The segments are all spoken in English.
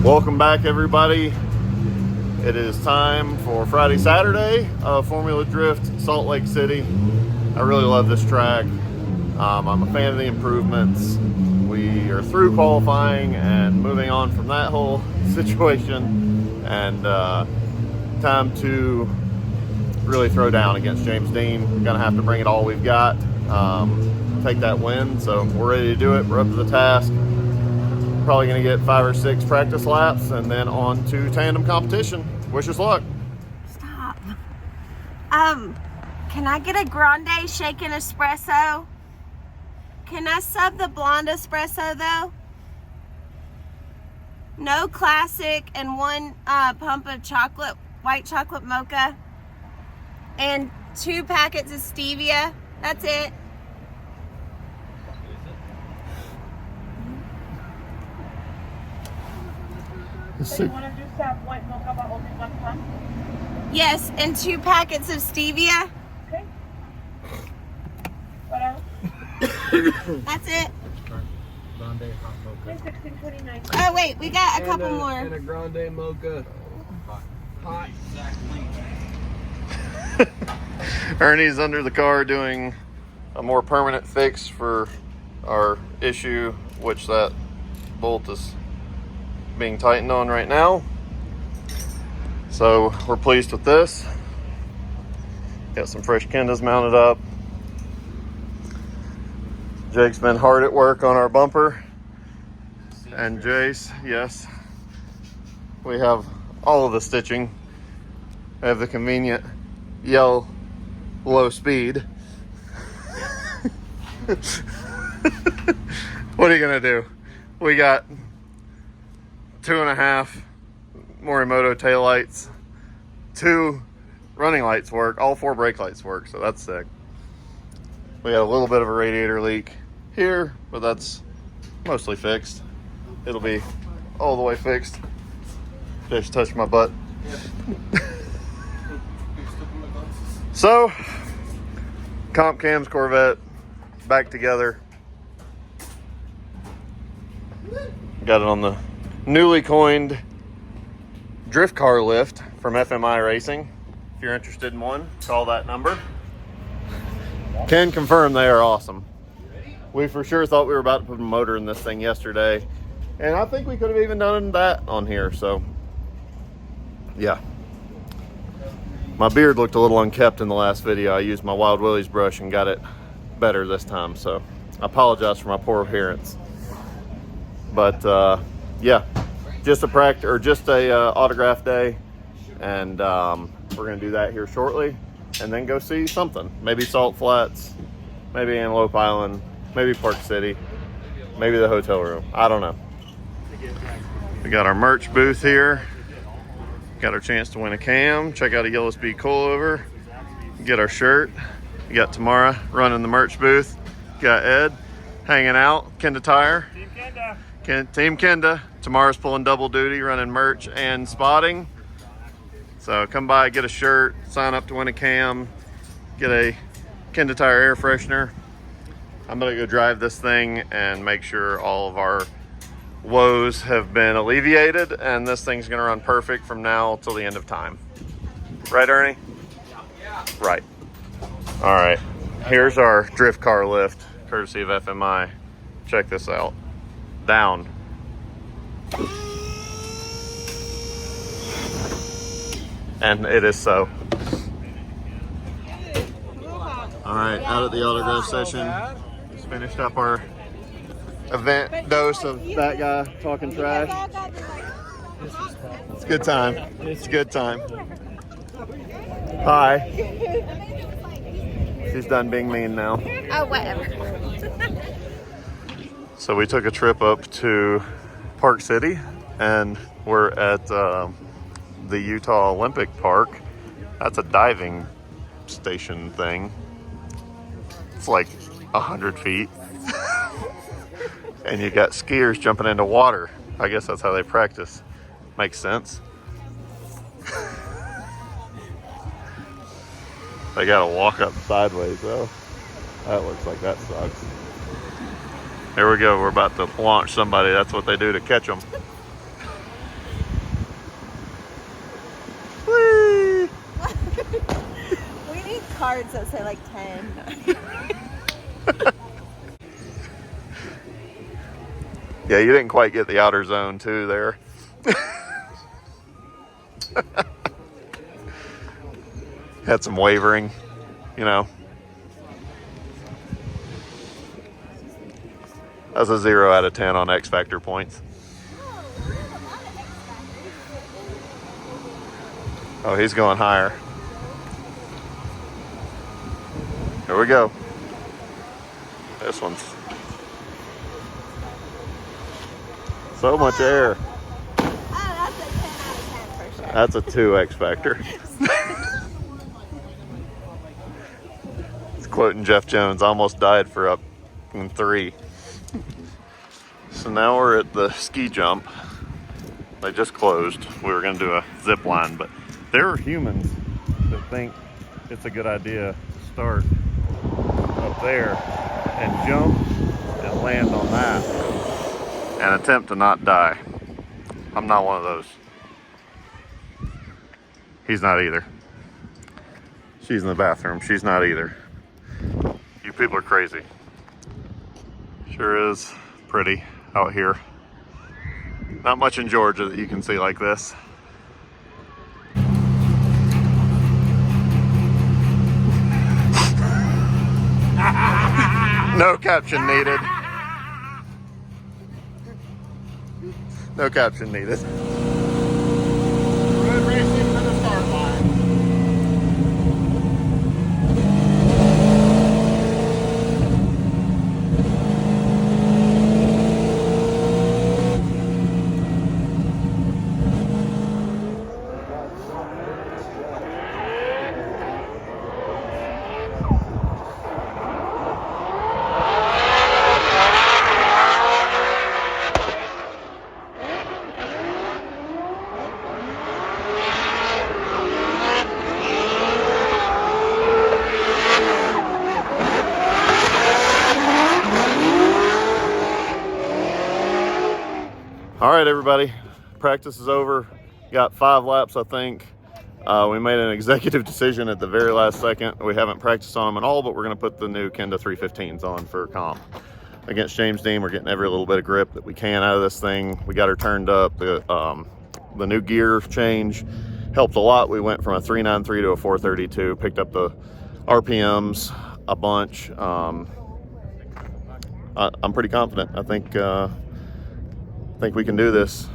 Welcome back, everybody. It is time for Friday, Saturday of Formula Drift, Salt Lake City. I really love this track. I'm a fan of the improvements. We are through qualifying and moving on from that whole situation, and time to really throw down against James Deane. We're gonna have to bring it all we've got, take that win. So we're ready to do it. We're up to the task. Probably gonna get 5 or 6 practice laps and then on to tandem competition. Wish us luck. Stop. Can I get a grande shaken espresso? Can I sub the blonde espresso though? No classic and 1 pump of white chocolate mocha, and 2 packets of stevia. That's it. So you want to just have white mocha but only 1 pump? Yes, and 2 packets of stevia. Okay. What else? That's it. Grande hot mocha. Okay, $16.29. Oh wait, we got a couple more. And a grande mocha. Hot. Ernie's under the car doing a more permanent fix for our issue, which that bolt is being tightened on right now. So we're pleased with this. Got some fresh kendas mounted up. Jake's been hard at work on our bumper. And Jace, yes, we have all of the stitching. I have the convenient yellow low speed. What are you gonna do? We got 2.5 Morimoto taillights, 2 running lights work, all 4 brake lights work, so that's sick. We got a little bit of a radiator leak here, but that's mostly fixed. It'll be all the way fixed. Just touched my butt. So, Comp Cam's Corvette back together. Got it on the newly coined drift car lift from FMI Racing. If you're interested in one, call that number. Can confirm they are awesome. We for sure thought we were about to put a motor in this thing yesterday, and I think we could have even done that on here. So yeah, my beard looked a little unkept in the last video. I used my Wild Willie's brush and got it better this time, so I apologize for my poor appearance. But yeah, just a practice, or just a autograph day, and we're gonna do that here shortly, and then go see something. Maybe Salt Flats, maybe Antelope Island, maybe Park City, maybe the hotel room. I don't know. We got our merch booth here. Got our chance to win a cam. Check out a Yellow Speed coilover. Get our shirt. We got Tamara running the merch booth. Got Ed hanging out. Kenda Tire. Team Kenda. Team Kenda. Tamara's pulling double duty, running merch and spotting. So come by, get a shirt, sign up to win a cam, get a Kenda Tire air freshener. I'm gonna go drive this thing and make sure all of our woes have been alleviated, and this thing's gonna run perfect from now till the end of time. Right, Ernie? Yeah. Right. All right, here's our drift car lift, courtesy of FMI. Check this out. Down. And it is so. All right, out at the autograph session. Just finished up our event dose of that guy talking trash. It's a good time. It's a good time. Hi. She's done being mean now. Oh, whatever. So we took a trip up to Park City, and we're at the Utah Olympic Park. That's a diving station thing. It's like 100 feet. And you got skiers jumping into water. I guess that's how they practice. Makes sense. They gotta walk up sideways though. That looks like that sucks. Here we go, we're about to launch somebody. That's what they do to catch them. cards that say like 10. Yeah, you didn't quite get the outer zone too there. Had some wavering, you know. That's a 0 out of 10 on X Factor points. Oh, he's going higher. Here we go. This one's so much air. Oh, that's a 10 out of 10 for sure. That's a 2 X Factor. It's quoting Jeff Jones, almost died for up in 3. So now we're at the ski jump. They just closed. We were going to do a zip line, but there are humans that think it's a good idea to start up there and jump and land on that and attempt to not die. I'm not one of those. He's not either. She's in the bathroom. She's not either. You people are crazy. Sure is pretty out here. Not much in Georgia that you can see like this. No caption needed. No caption needed. Road racing for the start line. All right, everybody, practice is over. Got 5 laps, I think. We made an executive decision at the very last second. We haven't practiced on them at all, but we're going to put the new Kenda 315s on for comp. Against James Deane, we're getting every little bit of grip that we can out of this thing. We got her turned up. The new gear change helped a lot. We went from a 393 to a 432, picked up the RPMs a bunch. I'm pretty confident. I think we can do this.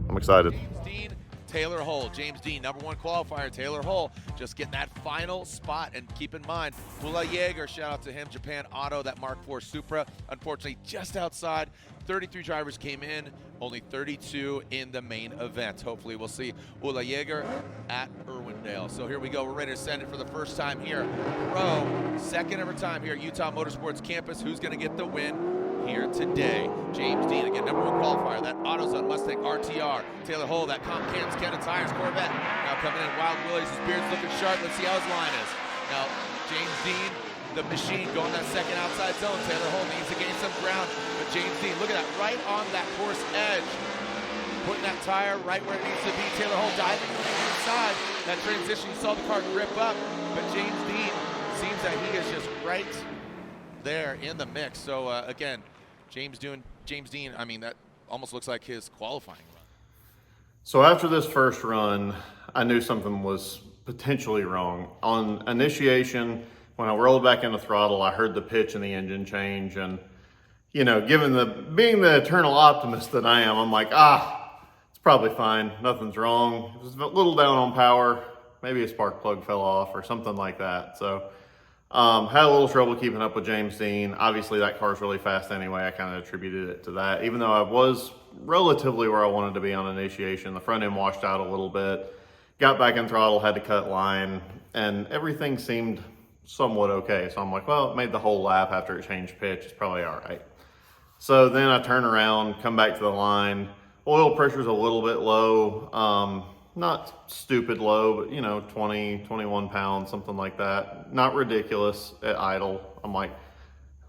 I'm excited. James Deane, Taylor Hull. James Deane, #1 qualifier. Taylor Hull just getting that final spot. And keep in mind, Ula Yeager, shout out to him. Japan Auto, that Mark IV Supra. Unfortunately, just outside. 33 drivers came in, only 32 in the main event. Hopefully, we'll see Ula Yeager at Irwindale. So here we go. We're ready to send it for the first time here. Pro, second ever time here at Utah Motorsports Campus. Who's going to get the win here today? James Deane, again, #1 qualifier. That AutoZone Mustang RTR. Taylor Hull, that Comp Cams Kenda Tires Corvette. Now coming in, Wild Willie's, his beard's looking sharp. Let's see how his line is. Now, James Deane, the machine, going that second outside zone. Taylor Hull needs to gain some ground, but James Deane, look at that, right on that course edge. Putting that tire right where it needs to be. Taylor Hull diving on the inside. That transition, you saw the car grip up, but James Deane seems that he is just right there in the mix. So again, James Deane, I mean, that almost looks like his qualifying run. So after this first run, I knew something was potentially wrong. On initiation, when I rolled back into throttle, I heard the pitch and the engine change. And, you know, being the eternal optimist that I am, I'm like, it's probably fine. Nothing's wrong. It was a little down on power. Maybe a spark plug fell off or something like that. So had a little trouble keeping up with James Deane. Obviously, that car's really fast anyway. I kind of attributed it to that. Even though I was relatively where I wanted to be on initiation, the front end washed out a little bit. Got back in throttle, had to cut line, and everything seemed somewhat okay. So I'm like, well, it made the whole lap after it changed pitch. It's probably all right. So then I turn around, come back to the line. Oil pressure's a little bit low. Not stupid low, but, you know, 20, 21 pounds, something like that. Not ridiculous at idle. I'm like,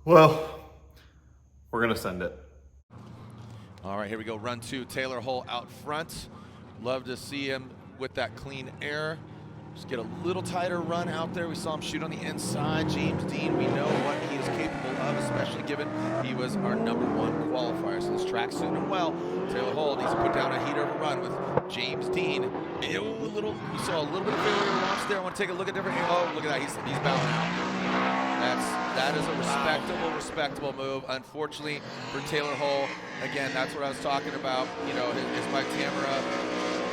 well, we're going to send it. All right, here we go. Run 2, Taylor Hull out front. Love to see him with that clean air. Just get a little tighter run out there. We saw him shoot on the inside. James Deane, we know what he is capable of, especially given he was our #1 qualifier. So this track soon and well. Taylor Hull needs to put down a heater of a run with James Deane. We saw a little bit of failure launch there. I want to take a look at different. Oh, look at that. He's bowing out. That is a respectable move. Unfortunately for Taylor Hull, again, that's what I was talking about. You know, his Mike Tamara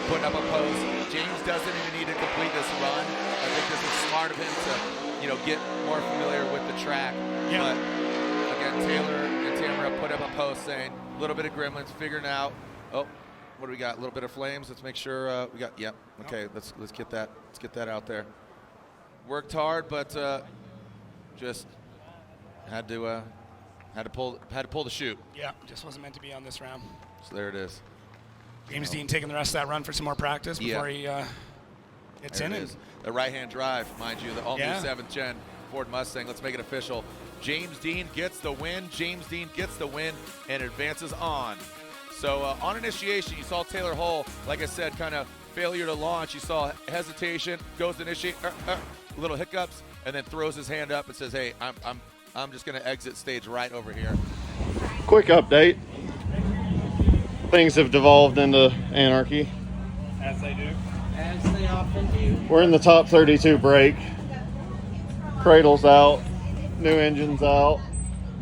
putting up a post. James doesn't even need to complete this run. I think this was smart of him to, you know, get more familiar with the track. Yeah. But again, Taylor and Tamara put up a post saying a little bit of gremlins, figuring out. Oh, what do we got? A little bit of flames. Let's make sure we got. Yep. Okay. Let's get that. Let's get that out there. Worked hard, but just had to pull the chute. Yeah, just wasn't meant to be on this round. So there it is. James Deane taking the rest of that run for some more practice before he gets in. The right-hand drive, mind you, the all-new 7th gen Ford Mustang. Let's make it official. James Deane gets the win. James Deane gets the win and advances on. So on initiation, you saw Taylor Hull, like I said, kind of failure to launch. You saw hesitation, goes to initiate, little hiccups, and then throws his hand up and says, "Hey, I'm just going to exit stage right over here." Quick update. Things have devolved into anarchy. As they do. As they often do. We're in the top 32 break. Cradle's out. New engine's out.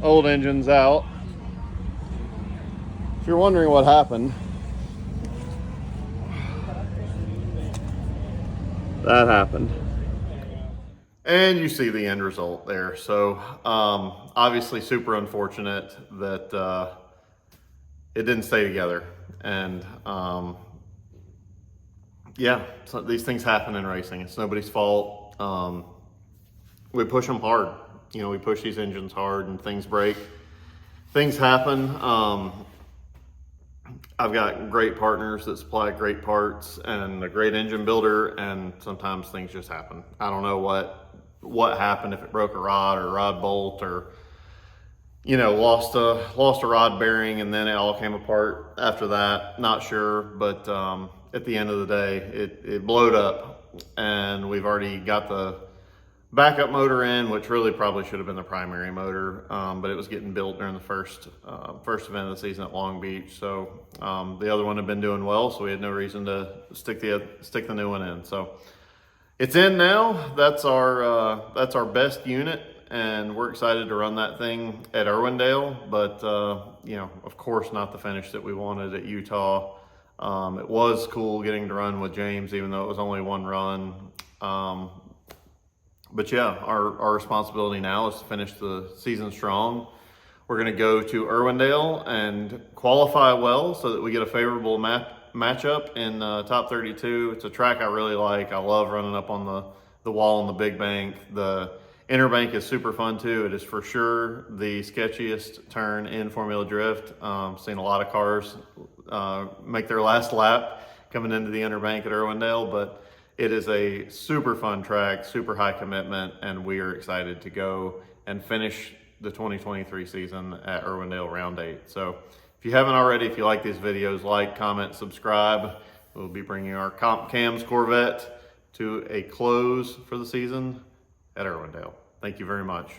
Old engine's out. If you're wondering what happened, that happened. And you see the end result there. So obviously super unfortunate that it didn't stay together. And yeah, so these things happen in racing. It's nobody's fault. We push them hard. You know, we push these engines hard and things break. Things happen. I've got great partners that supply great parts and a great engine builder, and sometimes things just happen. I don't know what happened, if it broke a rod or a rod bolt, or you know, lost a rod bearing and then it all came apart after that. Not sure, but at the end of the day, it blowed up, and we've already got the backup motor in, which really probably should have been the primary motor, but it was getting built during the first event of the season at Long Beach. So the other one had been doing well, so we had no reason to stick the new one in. So it's in now. That's our best unit, and we're excited to run that thing at Irwindale. But you know, of course, not the finish that we wanted at Utah. It was cool getting to run with James, even though it was only one run. But yeah, our responsibility now is to finish the season strong. We're going to go to Irwindale and qualify well so that we get a favorable matchup in top 32. It's a track I really like. I love running up on the wall on the big bank. The inner bank is super fun too. It is for sure the sketchiest turn in Formula Drift. Seen a lot of cars make their last lap coming into the inner bank at Irwindale, but it is a super fun track, super high commitment, and we are excited to go and finish the 2023 season at Irwindale Round 8. So if you haven't already, if you like these videos, like, comment, subscribe. We'll be bringing our Comp Cams Corvette to a close for the season at Irwindale. Thank you very much.